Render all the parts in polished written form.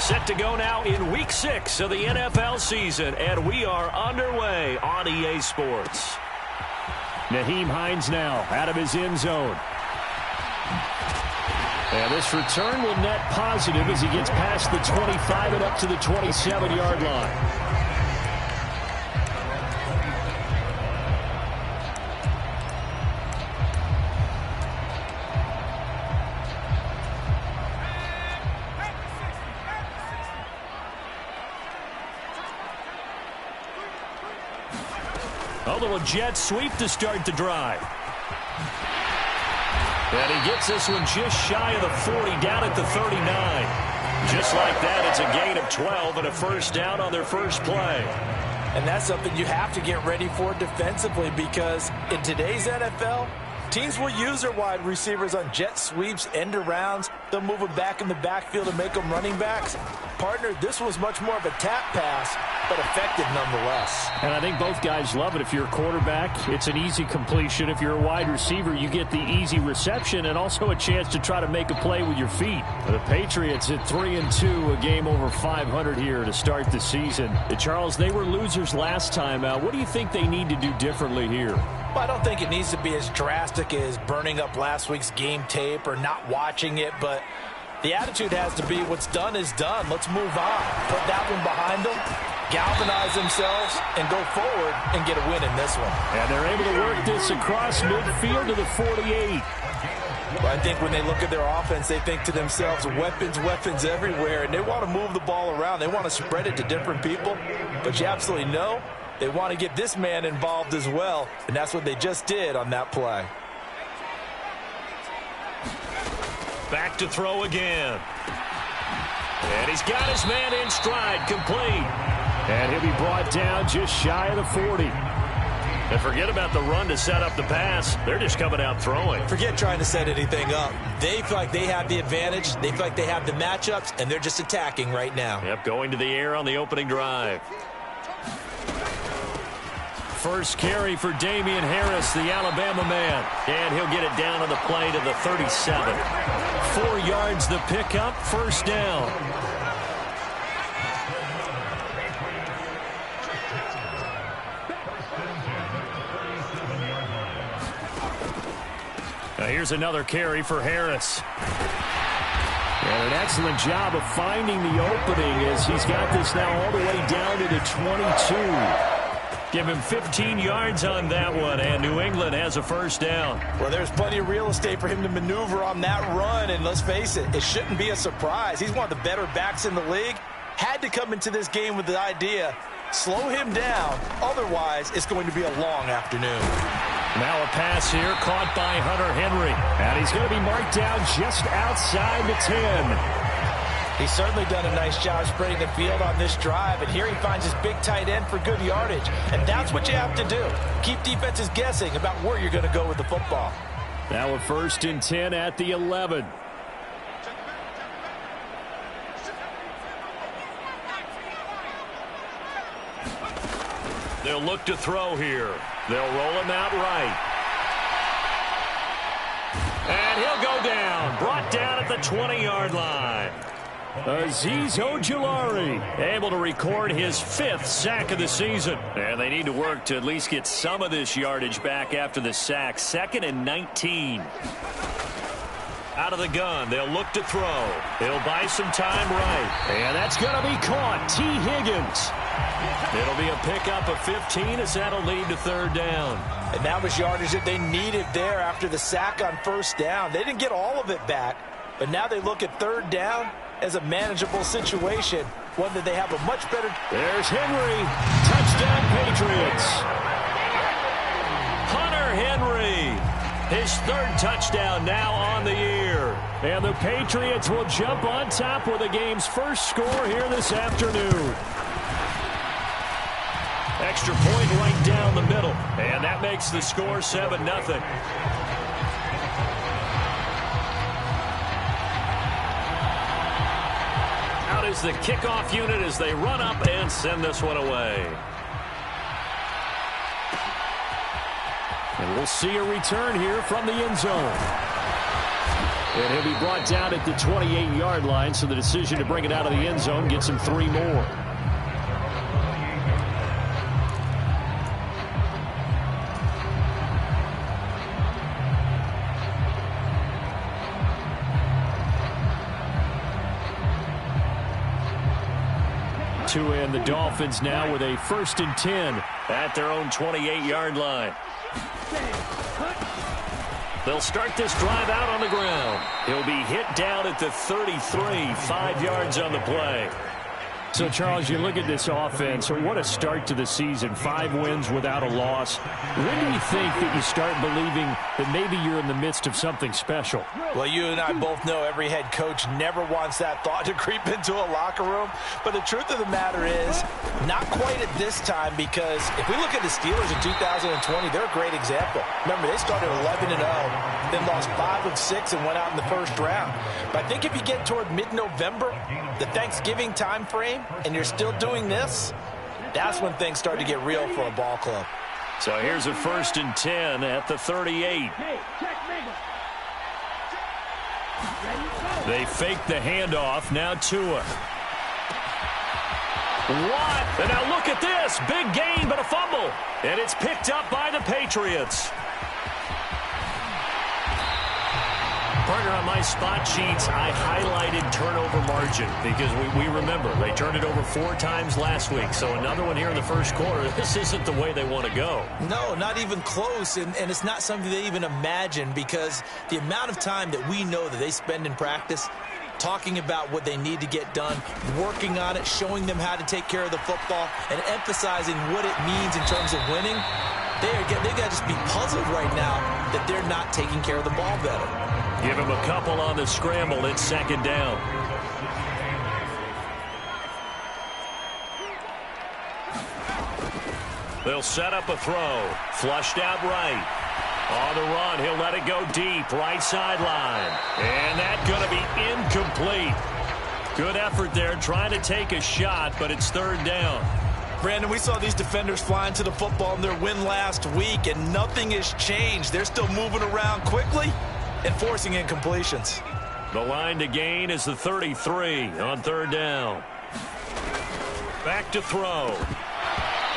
Set to go now in Week 6 of the NFL season, and we are underway on EA Sports. Nyheim Hines now out of his end zone. And this return will net positive as he gets past the 25 and up to the 27-yard line. A little jet sweep to start the drive. And he gets this one just shy of the 40, down at the 39. Just like that, it's a gain of 12 and a first down on their first play. And that's something you have to get ready for defensively, because in today's NFL, teams will use their wide receivers on jet sweeps, end arounds. They'll move them back in the backfield and make them running backs. Partner, this was much more of a tap pass, but effective nonetheless. And I think both guys love it. If you're a quarterback, it's an easy completion. If you're a wide receiver, you get the easy reception and also a chance to try to make a play with your feet. The Patriots at 3-2, a game over 500 here to start the season. Charles, they were losers last time out. What do you think they need to do differently here? Well, I don't think it needs to be as drastic as burning up last week's game tape or not watching it, but the attitude has to be what's done is done. Let's move on. Put that one behind them, galvanize themselves, and go forward and get a win in this one. And they're able to work this across midfield to the 48. Well, I think when they look at their offense, they think to themselves, weapons, weapons everywhere, and they want to move the ball around. They want to spread it to different people, but you absolutely know they want to get this man involved as well, and that's what they just did on that play. Back to throw again. And he's got his man in stride, complete. And he'll be brought down just shy of the 40. And forget about the run to set up the pass. They're just coming out throwing. Forget trying to set anything up. They feel like they have the advantage. They feel like they have the matchups, and they're just attacking right now. Yep, going to the air on the opening drive. First carry for Damian Harris, the Alabama man. And he'll get it down on the play to the 37. 4 yards the pickup, first down. Now here's another carry for Harris. And an excellent job of finding the opening as he's got this now all the way down to the 22. Give him 15 yards on that one, and New England has a first down. Well, there's plenty of real estate for him to maneuver on that run, and let's face it, it shouldn't be a surprise. He's one of the better backs in the league. Had to come into this game with the idea, slow him down, otherwise it's going to be a long afternoon. Now a pass here caught by Hunter Henry. And he's going to be marked down just outside the 10. He's certainly done a nice job spreading the field on this drive, and here he finds his big tight end for good yardage. And that's what you have to do. Keep defenses guessing about where you're going to go with the football. Now a 1st and 10 at the 11. They'll look to throw here. They'll roll him out right. And he'll go down. Brought down at the 20-yard line. Azeez Ojulari able to record his 5th sack of the season. And they need to work to at least get some of this yardage back after the sack. 2nd and 19. Out of the gun, they'll look to throw. He'll buy some time right. And that's going to be caught. T. Higgins. It'll be a pickup of 15 as that'll lead to 3rd down. And that was yardage that they needed there after the sack on 1st down. They didn't get all of it back, but now they look at 3rd down as a manageable situation, one that they have a much better. There's Henry. Touchdown, Patriots. Hunter Henry, his 3rd touchdown now on the year. And the Patriots will jump on top with the game's first score here this afternoon. Extra point right down the middle, and that makes the score 7-0. Out is the kickoff unit as they run up and send this one away. And we'll see a return here from the end zone. And he'll be brought down at the 28-yard line, so the decision to bring it out of the end zone gets him 3 more. And the Dolphins now with a 1st and 10 at their own 28-yard line. They'll start this drive out on the ground. He'll be hit down at the 33, 5 yards on the play. So, Charles, you look at this offense, what a start to the season. 5 wins without a loss. When do you think that you start believing that maybe you're in the midst of something special? Well, you and I both know every head coach never wants that thought to creep into a locker room. But the truth of the matter is, not quite at this time, because if we look at the Steelers in 2020, they're a great example. Remember, they started 11-0, then lost 5 of 6 and went out in the first round. But I think if you get toward mid-November, the Thanksgiving time frame, and you're still doing this, that's when things start to get real for a ball club. So here's a 1st and 10 at the 38. They fake the handoff. Now Tua. What? And now look at this. Big gain, but a fumble. And it's picked up by the Patriots. Partner, on my spot sheets, I highlighted turnover margin because we remember they turned it over 4 times last week. So another one here in the first quarter. This isn't the way they want to go. No, not even close. And it's not something they even imagine, because the amount of time that we know that they spend in practice talking about what they need to get done, working on it, showing them how to take care of the football, and emphasizing what it means in terms of winning. They got to just be puzzled right now that they're not taking care of the ball better. Give him a couple on the scramble. It's 2nd down. They'll set up a throw. Flushed out right. On the run, he'll let it go deep. Right sideline. And that's going to be incomplete. Good effort there trying to take a shot, but it's 3rd down. Brandon, we saw these defenders flying to the football in their win last week, and nothing has changed. They're still moving around quickly and forcing incompletions. The line to gain is the 33 on 3rd down. Back to throw.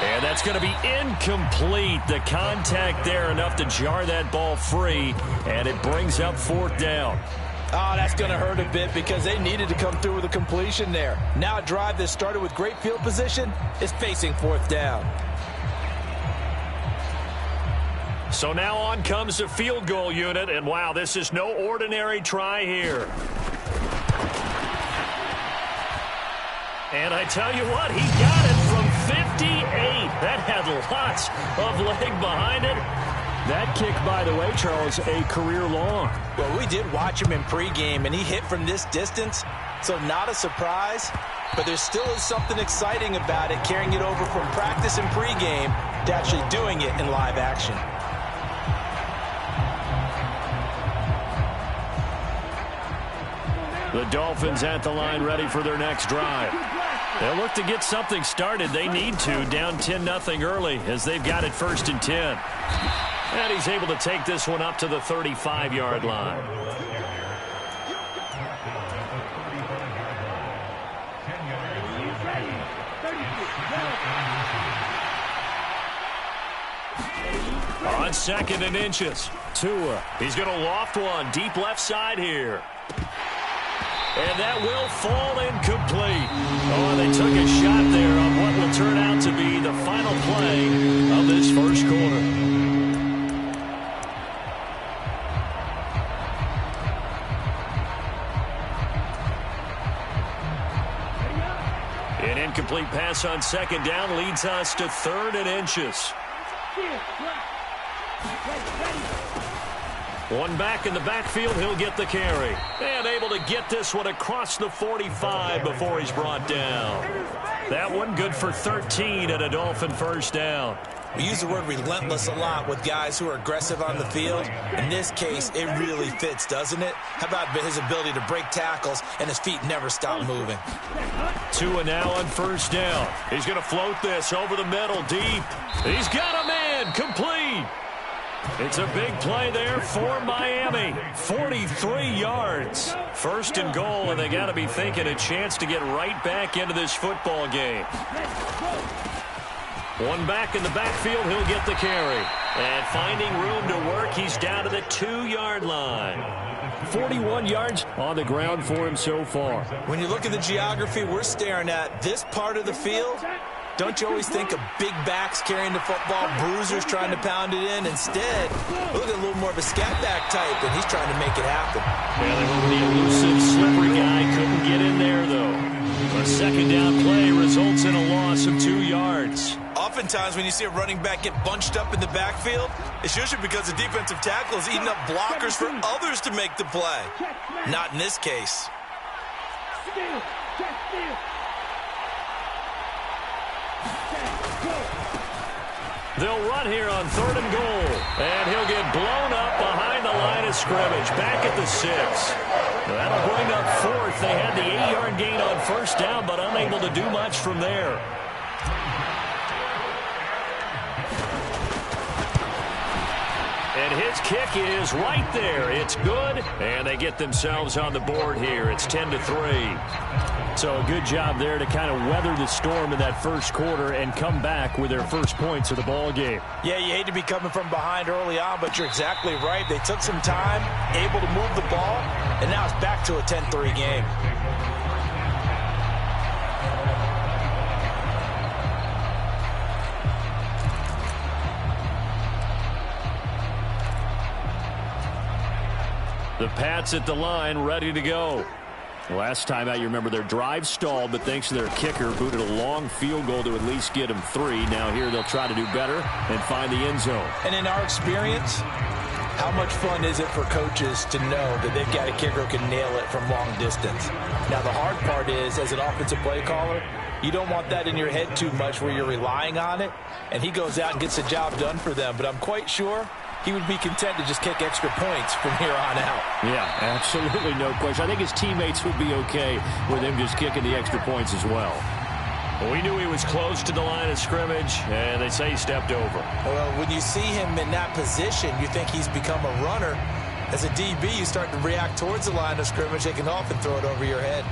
And that's going to be incomplete. The contact there enough to jar that ball free, and it brings up 4th down. Oh, that's going to hurt a bit because they needed to come through with a completion there. Now a drive that started with great field position is facing 4th down. So now on comes the field goal unit, and wow, this is no ordinary try here. And I tell you what, he got it from 58. That had lots of leg behind it. That kick, by the way, Charles, a career long. Well, we did watch him in pregame, and he hit from this distance, so not a surprise. But there still is something exciting about it, carrying it over from practice and pregame to actually doing it in live action. The Dolphins at the line, ready for their next drive. They'll look to get something started. They need to, down 10-0 early, as they've got it 1st and 10. And he's able to take this one up to the 35-yard line. On 2nd and inches. Tua. He's going to loft one deep left side here. And that will fall incomplete. Oh, they took a shot there on what will turn out to be the final play of this first quarter. An incomplete pass on 2nd down leads us to 3rd and inches. One back in the backfield, he'll get the carry. And able to get this one across the 45 before he's brought down. That one good for 13 and a Dolphin 1st down. We use the word relentless a lot with guys who are aggressive on the field. In this case, it really fits, doesn't it? How about his ability to break tackles and his feet never stop moving? Tua now on 1st down. He's going to float this over the middle deep. He's got a man complete. It's a big play there for Miami. 43 yards. First and goal, and they got to be thinking a chance to get right back into this football game. One back in the backfield, he'll get the carry. And finding room to work, he's down to the 2-yard line. 41 yards on the ground for him so far. When you look at the geography we're staring at, this part of the field, don't you always think of big backs carrying the football, bruisers trying to pound it in? Instead, look at a little more of a scat back type, and he's trying to make it happen. Yeah, they were the elusive, slippery guy. Couldn't get in there, though. A second down play results in a loss of 2 yards. Oftentimes, when you see a running back get bunched up in the backfield, it's usually because the defensive tackle is eating up blockers for others to make the play. Not in this case. They'll run here on 3rd and goal. And he'll get blown up behind the line of scrimmage. Back at the 6. That'll bring up 4th. They had the 8-yard gain on 1st down, but unable to do much from there. And his kick is right there. It's good. And they get themselves on the board here. It's 10-3. So a good job there to kind of weather the storm in that first quarter and come back with their first points of the ball game. Yeah, you hate to be coming from behind early on, but you're exactly right. They took some time, able to move the ball, and now it's back to a 10-3 game. The Pats at the line, ready to go. Last time out, you remember their drive stalled, but thanks to their kicker, booted a long field goal to at least get them 3. Now here they'll try to do better and find the end zone. And in our experience, how much fun is it for coaches to know that they've got a kicker who can nail it from long distance? Now, the hard part is, as an offensive play caller, you don't want that in your head too much where you're relying on it, and he goes out and gets the job done for them. But I'm quite sure he would be content to just kick extra points from here on out. Yeah, absolutely no question. I think his teammates would be okay with him just kicking the extra points as well. Well, we knew he was close to the line of scrimmage, and they say he stepped over. Well, when you see him in that position, you think he's become a runner. As a DB, you start to react towards the line of scrimmage. They can often throw it over your head.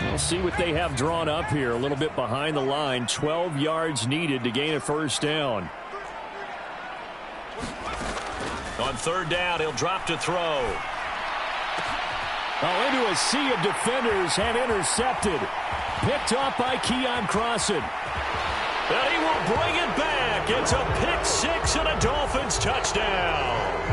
We'll see what they have drawn up here. A little bit behind the line. 12 yards needed to gain a first down. On 3rd down, he'll drop to throw. Oh, into a sea of defenders and intercepted. Picked off by Keon Crossan. And he will bring it back. It's a pick 6 and a Dolphins touchdown.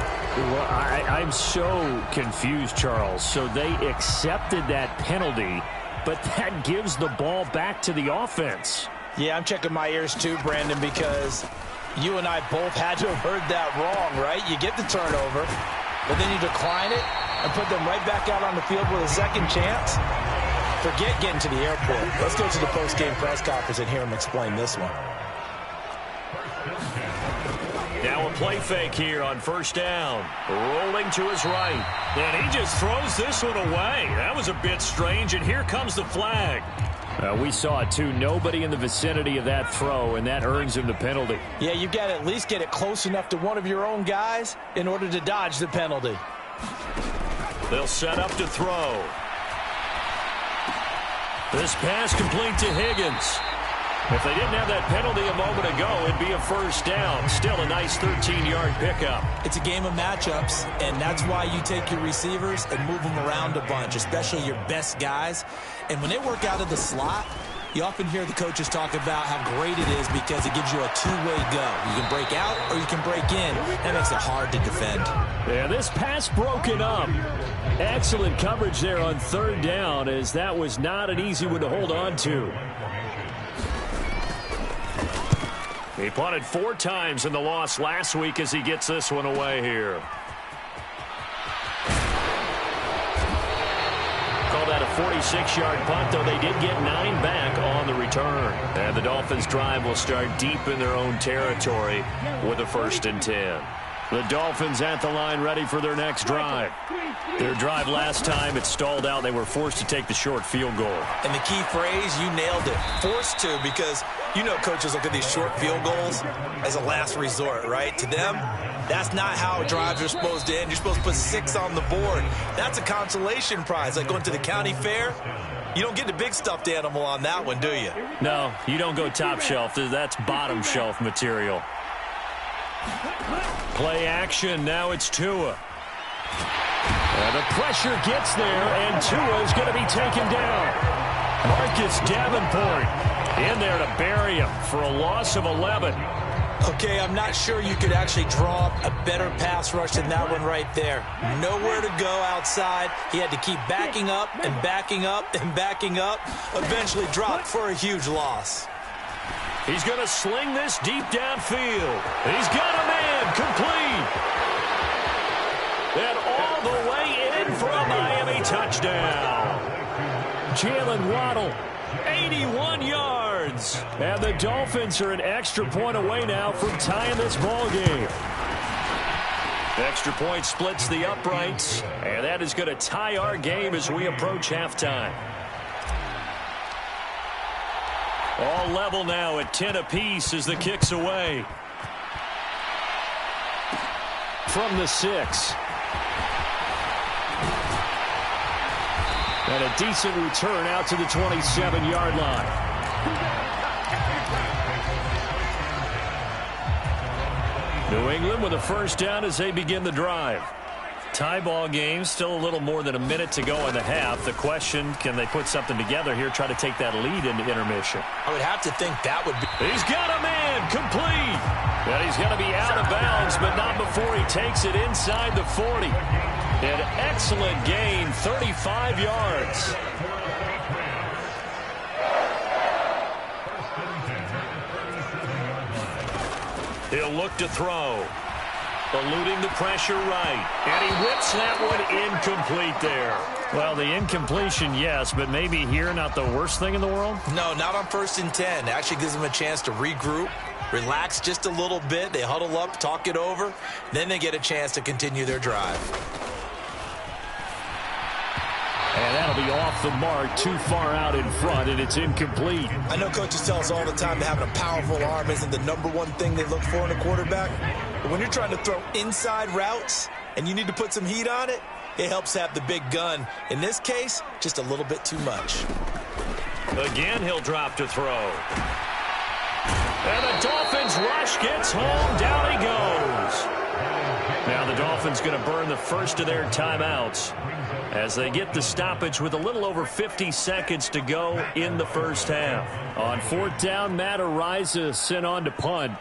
Well, I'm so confused, Charles. So they accepted that penalty, but that gives the ball back to the offense. Yeah, I'm checking my ears too, Brandon, because you and I both had to have heard that wrong, right? You get the turnover, but then you decline it and put them right back out on the field with a second chance. Forget getting to the airport. Let's go to the post-game press conference and hear him explain this one. Now a play fake here on 1st down. Rolling to his right. And he just throws this one away. That was a bit strange, and here comes the flag. We saw it, too. Nobody in the vicinity of that throw, and that earns him the penalty. Yeah, you've got to at least get it close enough to one of your own guys in order to dodge the penalty. They'll set up to throw. This pass complete to Higgins. If they didn't have that penalty a moment ago, it'd be a first down. Still a nice 13-yard pickup. It's a game of matchups, and that's why you take your receivers and move them around a bunch, especially your best guys. And when they work out of the slot, you often hear the coaches talk about how great it is because it gives you a two-way go. You can break out or you can break in. That makes it hard to defend. Yeah, this pass broken up. Excellent coverage there on 3rd down, as that was not an easy one to hold on to. He punted 4 times in the loss last week as he gets this one away here. Call that a 46-yard punt, though they did get 9 back on the return. And the Dolphins' drive will start deep in their own territory with a 1st and 10. The Dolphins at the line ready for their next drive. Their drive last time, it stalled out. They were forced to take the short field goal. And the key phrase, you nailed it. Forced to, because you know coaches look at these short field goals as a last resort, right? To them, that's not how drives are supposed to end. You're supposed to put 6 on the board. That's a consolation prize, like going to the county fair. You don't get the big stuffed animal on that one, do you? No, you don't go top shelf. That's bottom shelf material. Play action. Now it's Tua. And the pressure gets there, and Tua is going to be taken down. Marcus Davenport in there to bury him for a loss of 11. Okay, I'm not sure you could actually draw up a better pass rush than that one right there. Nowhere to go outside. He had to keep backing up and backing up and backing up. Eventually dropped for a huge loss. He's going to sling this deep downfield. He's got a man complete. And all the way in for a Miami touchdown. Jalen Waddle, 81 yards. And the Dolphins are an extra point away now from tying this ball game. Extra point splits the uprights. And that is going to tie our game as we approach halftime. All level now at 10 apiece as the kick's away. From the 6. And a decent return out to the 27-yard line. New England with a first down as they begin the drive. Tie ball game, still a little more than a minute to go in the half. The question, can they put something together here, try to take that lead into intermission? I would have to think that would be... He's got a man complete. And he's going to be out of bounds, but not before he takes it inside the 40. An excellent gain, 35 yards. He'll look to throw. Eluding the pressure right. And he whips that one incomplete there. Well, the incompletion, yes, but maybe here not the worst thing in the world? No, not on 1st and 10. It actually gives them a chance to regroup, relax just a little bit. They huddle up, talk it over. Then they get a chance to continue their drive. And that'll be off the mark, too far out in front, and it's incomplete. I know coaches tell us all the time that having a powerful arm isn't the #1 thing they look for in a quarterback. But when you're trying to throw inside routes and you need to put some heat on it, it helps have the big gun. In this case, just a little bit too much. Again, he'll drop to throw. And the Dolphins rush gets home. Down he goes. Now the Dolphins going to burn the first of their timeouts as they get the stoppage with a little over 50 seconds to go in the first half. On 4th down, Matt Araiza sent on to punt.